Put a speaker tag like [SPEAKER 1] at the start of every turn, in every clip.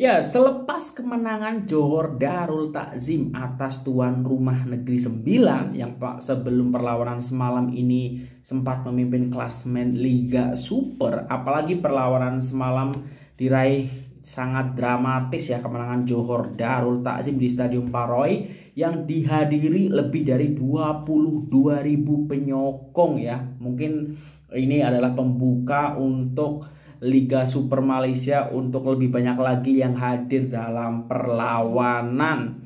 [SPEAKER 1] Ya, selepas kemenangan Johor Darul Takzim atas tuan rumah Negeri Sembilan yang sebelum perlawanan semalam ini sempat memimpin klasemen Liga Super, apalagi perlawanan semalam diraih sangat dramatis ya, kemenangan Johor Darul Takzim di Stadium Paroi yang dihadiri lebih dari 22.000 penyokong ya. Mungkin ini adalah pembuka untuk Liga Super Malaysia untuk lebih banyak lagi yang hadir dalam perlawanan.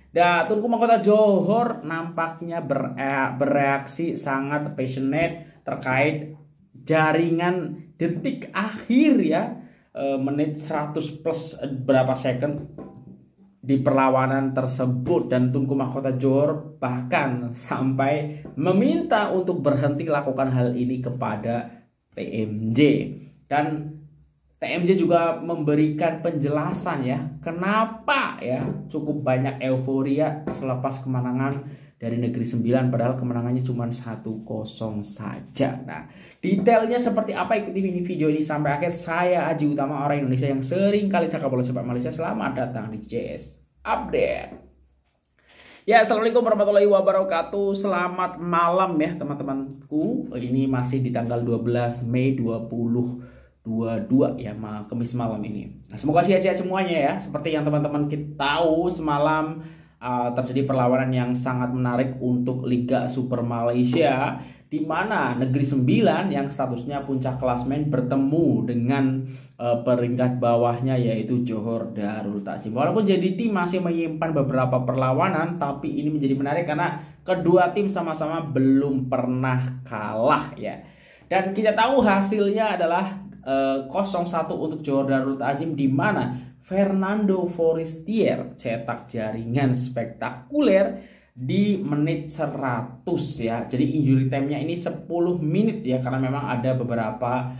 [SPEAKER 1] Dan Tunku Mahkota Johor nampaknya bereaksi sangat passionate terkait jaringan detik akhir ya, menit 100 plus berapa second di perlawanan tersebut, dan Tunku Mahkota Johor bahkan sampai meminta untuk berhenti lakukan hal ini kepada TMJ. Dan TMJ juga memberikan penjelasan ya, kenapa ya cukup banyak euforia selepas kemenangan dari Negeri Sembilan, padahal kemenangannya cuma 1-0 saja. Nah, detailnya seperti apa, ikuti ini video ini sampai akhir. Saya Aji Utama, orang Indonesia yang sering kali cakap bola sepak Malaysia. Selamat datang di JS Update. Ya, assalamualaikum warahmatullahi wabarakatuh. Selamat malam ya teman-temanku. Ini masih di tanggal 12 Mei 2022 ya, Kamis malam ini. Nah, semoga sehat-sehat semuanya ya. Seperti yang teman-teman kita tahu, semalam terjadi perlawanan yang sangat menarik untuk Liga Super Malaysia, di mana Negeri Sembilan yang statusnya puncak klasmen bertemu dengan peringkat bawahnya yaitu Johor Darul Takzim. Walaupun JDT masih menyimpan beberapa perlawanan, tapi ini menjadi menarik karena kedua tim sama-sama belum pernah kalah ya. Dan kita tahu hasilnya adalah 0-1 untuk Johor Darul Takzim, di mana Fernando Forestier cetak jaringan spektakuler di menit 100 ya. Jadi injury time-nya ini 10 menit ya, karena memang ada beberapa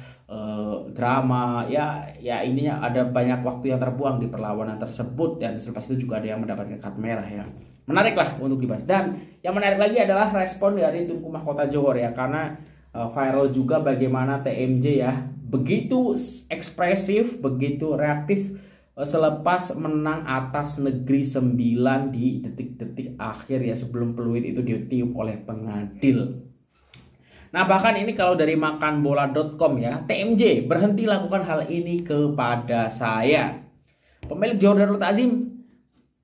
[SPEAKER 1] drama ya ininya ada banyak waktu yang terbuang di perlawanan tersebut, dan selepas itu juga ada yang mendapatkan kartu merah ya. Menarik lah untuk dibahas. Dan yang menarik lagi adalah respon dari Tunku Mahkota Johor ya, karena viral juga bagaimana TMJ ya begitu ekspresif, begitu reaktif selepas menang atas Negeri Sembilan di detik-detik akhir ya, sebelum peluit itu ditiup oleh pengadil. Nah, bahkan ini kalau dari makanbola.com ya, TMJ berhenti lakukan hal ini kepada saya. Pemilik Johor Darul Takzim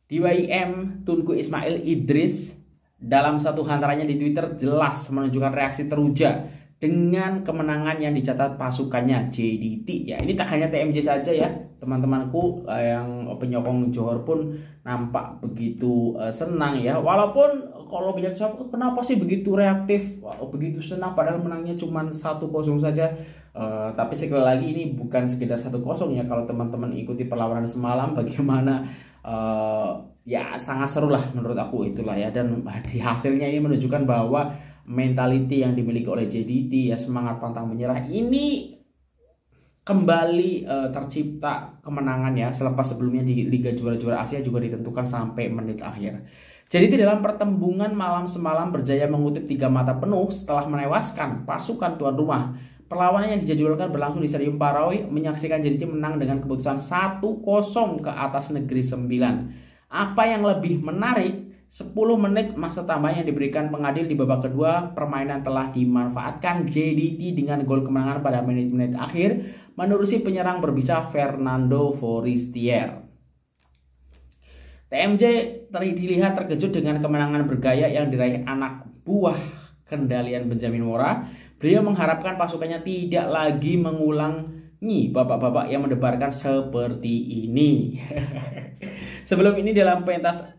[SPEAKER 1] DYM Tunku Ismail Idris dalam satu hantarannya di Twitter jelas menunjukkan reaksi teruja dengan kemenangan yang dicatat pasukannya JDT ya. Ini tak hanya TMJ saja ya, teman-temanku yang penyokong Johor pun nampak begitu senang ya. Walaupun kalau bicara kenapa sih begitu reaktif, begitu senang padahal menangnya cuma 1-0 saja. Tapi sekali lagi ini bukan sekedar 1-0 ya. Kalau teman-teman ikuti perlawanan semalam bagaimana ya sangat seru lah menurut aku itulah ya. Dan di hasilnya ini menunjukkan bahwa mentality yang dimiliki oleh JDT ya, semangat pantang menyerah ini kembali tercipta kemenangan ya, selepas sebelumnya di Liga Juara-Juara Asia juga ditentukan sampai menit akhir. JDT dalam pertembungan malam semalam berjaya mengutip 3 mata penuh setelah menewaskan pasukan tuan rumah. Perlawanan yang dijadwalkan berlangsung di Stadium Paroi menyaksikan JDT menang dengan keputusan 1-0 ke atas Negeri Sembilan. Apa yang lebih menarik, 10 menit masa tambahan yang diberikan pengadil di babak kedua, permainan telah dimanfaatkan JDT dengan gol kemenangan pada menit-menit akhir menerusi penyerang berbisa Fernando Forestier. TMJ dilihat terkejut dengan kemenangan bergaya yang diraih anak buah kendalian Benjamin Mora. Beliau mengharapkan pasukannya tidak lagi mengulangi babak-babak yang mendebarkan seperti ini. Sebelum ini dalam pentas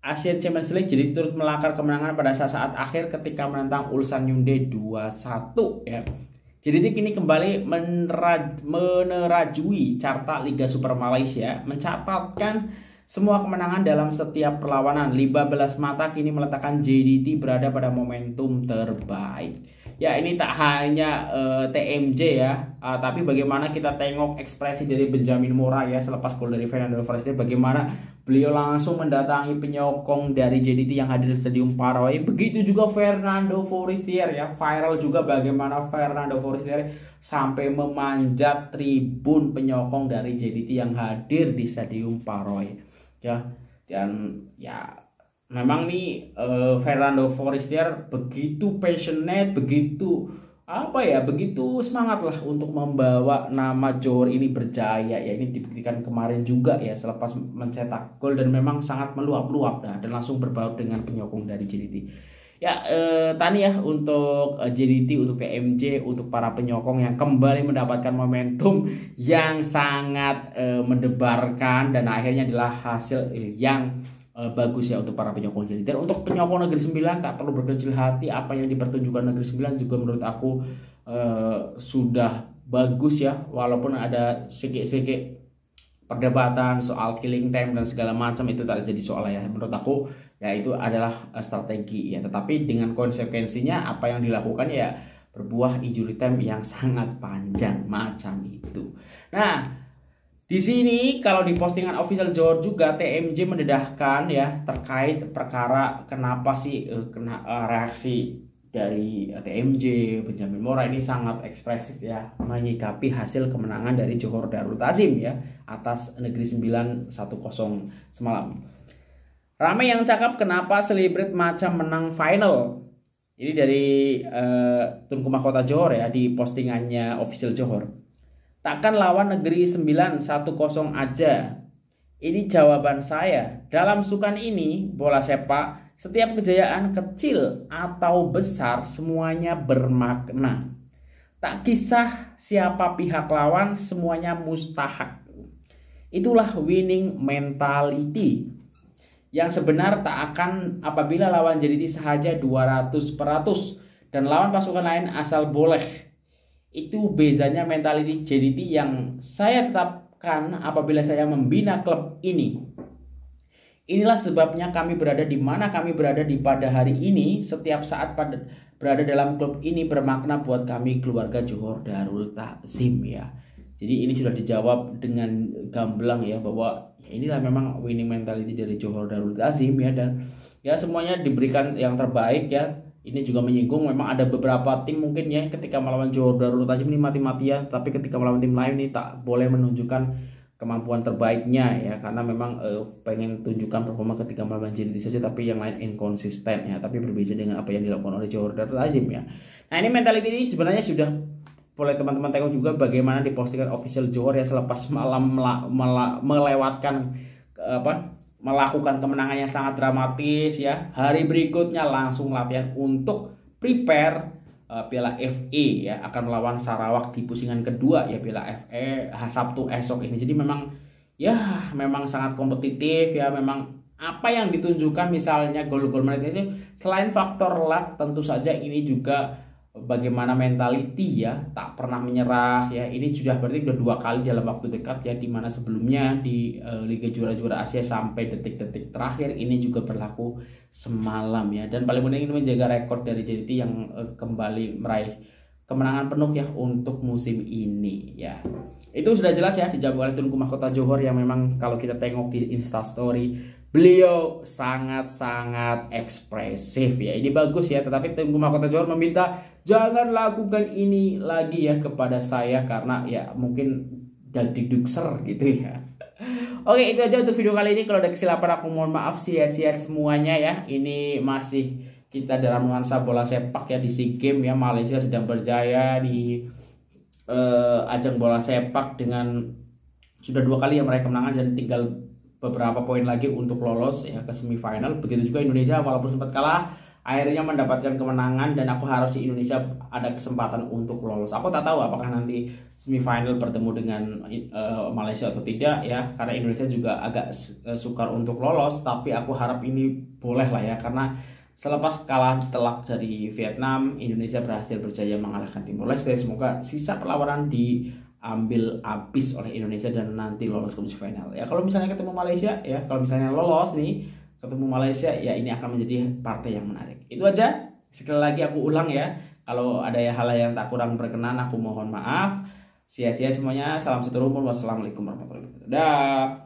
[SPEAKER 1] Asian Champions League, jadi turut melangkar kemenangan pada saat-saat akhir ketika menentang Ulsan Hyundai 2-1 ya. Jadi kini kembali menerajui carta Liga Super Malaysia, mencatatkan semua kemenangan dalam setiap perlawanan. 15 mata kini meletakkan JDT berada pada momentum terbaik. Ya ini tak hanya TMJ ya, tapi bagaimana kita tengok ekspresi dari Benjamin Mora ya selepas gol dari Fernando Forestier, bagaimana beliau langsung mendatangi penyokong dari JDT yang hadir di Stadium Paroy. Begitu juga Fernando Forestier ya, viral juga bagaimana Fernando Forestier sampai memanjat tribun penyokong dari JDT yang hadir di Stadium Paroy ya. Dan ya memang nih Fernando Forestier begitu passionate, begitu begitu semangat lah untuk membawa nama Johor ini berjaya ya. Ini dibuktikan kemarin juga ya selepas mencetak gol dan memang sangat meluap-luap dan langsung berbaur dengan penyokong dari JDT. Ya tani ya untuk JDT, untuk TMJ, untuk para penyokong yang kembali mendapatkan momentum yang sangat mendebarkan dan akhirnya adalah hasil yang bagus ya untuk para penyokong JDT. Dan untuk penyokong Negeri Sembilan tak perlu berkecil hati, apa yang dipertunjukkan Negeri Sembilan juga menurut aku sudah bagus ya, walaupun ada sedikit perdebatan soal killing time dan segala macam, itu tak jadi soal ya menurut aku ya, itu adalah strategi ya, tetapi dengan konsekuensinya apa yang dilakukan ya berbuah injury time yang sangat panjang macam itu. Nah di sini kalau di postingan official Johor juga TMJ mendedahkan ya terkait perkara kenapa sih reaksi dari TMJ Benjamin Mora ini sangat ekspresif ya menyikapi hasil kemenangan dari Johor Darul Ta'zim ya atas Negeri Sembilan 1-0 semalam. Ramai yang cakap kenapa selebrate macam menang final. Ini dari Tunku Mahkota Johor ya di postingannya official Johor. Takkan lawan Negeri Sembilan 1-0 aja. Ini jawaban saya. Dalam sukan ini, bola sepak, setiap kejayaan kecil atau besar semuanya bermakna. Tak kisah siapa pihak lawan, semuanya mustahak. Itulah winning mentality. Yang sebenar tak akan apabila lawan JDT sahaja 200% dan lawan pasukan lain asal boleh. Itu bezanya mentality JDT yang saya tetapkan apabila saya membina klub ini. Inilah sebabnya kami berada di mana kami berada di pada hari ini. Setiap saat berada dalam klub ini bermakna buat kami keluarga Johor Darul Ta'zim ya. Jadi ini sudah dijawab dengan gamblang ya, bahwa inilah memang winning mentality dari Johor Darul Ta'zim ya, dan ya semuanya diberikan yang terbaik ya. Ini juga menyinggung memang ada beberapa tim mungkin ya ketika melawan Johor Darul Ta'zim ini mati-matian, tapi ketika melawan tim lain ini tak boleh menunjukkan kemampuan terbaiknya ya, karena memang pengen tunjukkan performa ketika melawan JDT saja, tapi yang lain inkonsisten ya, tapi berbeda dengan apa yang dilakukan oleh Johor Darul Ta'zim ya. Nah ini mentality ini sebenarnya sudah boleh teman-teman tengok juga bagaimana di postingan official Johor ya selepas malam melewatkan melakukan kemenangan yang sangat dramatis ya. Hari berikutnya langsung latihan untuk prepare Piala FA ya, akan melawan Sarawak di pusingan kedua ya Piala FA Sabtu esok ini. Jadi memang sangat kompetitif ya. Memang apa yang ditunjukkan misalnya gol-gol mereka itu selain faktor luck, tentu saja ini juga bagaimana mentality ya, tak pernah menyerah ya. Ini sudah berarti udah 2 kali dalam waktu dekat ya, dimana sebelumnya di Liga Juara-Juara Asia sampai detik-detik terakhir, ini juga berlaku semalam ya. Dan paling penting ini menjaga rekor dari JDT yang kembali meraih kemenangan penuh ya untuk musim ini ya. Itu sudah jelas ya dijawab oleh Tunku Mahkota Johor yang memang kalau kita tengok di Instastory beliau sangat-sangat ekspresif ya. Ini bagus ya, tetapi Tunku Mahkota Johor meminta jangan lakukan ini lagi ya kepada saya, karena ya mungkin jadi dukser gitu ya. Oke, itu aja untuk video kali ini. Kalau ada kesilapan aku mohon maaf, sihat-sihat semuanya ya. Ini masih kita dalam nuansa bola sepak ya di SEA Games ya. Malaysia sedang berjaya di ajang bola sepak dengan sudah 2 kali yang meraih kemenangan dan tinggal beberapa poin lagi untuk lolos ya ke semifinal. Begitu juga Indonesia walaupun sempat kalah akhirnya mendapatkan kemenangan, dan aku harap si Indonesia ada kesempatan untuk lolos. Aku tak tahu apakah nanti semifinal bertemu dengan Malaysia atau tidak ya, karena Indonesia juga agak sukar untuk lolos, tapi aku harap ini boleh lah ya, karena selepas kalah telak dari Vietnam, Indonesia berhasil berjaya mengalahkan Timor Leste. Semoga sisa perlawanan diambil habis oleh Indonesia dan nanti lolos ke semifinal. Ya kalau misalnya ketemu Malaysia ya, kalau misalnya lolos nih ketemu Malaysia ya, ini akan menjadi partai yang menarik. Itu aja. Sekali lagi aku ulang ya, Kalau ada hal yang tak kurang berkenan aku mohon maaf. Sia-sia semuanya. Salam satu rumpun. Wassalamualaikum warahmatullahi wabarakatuh. Dah.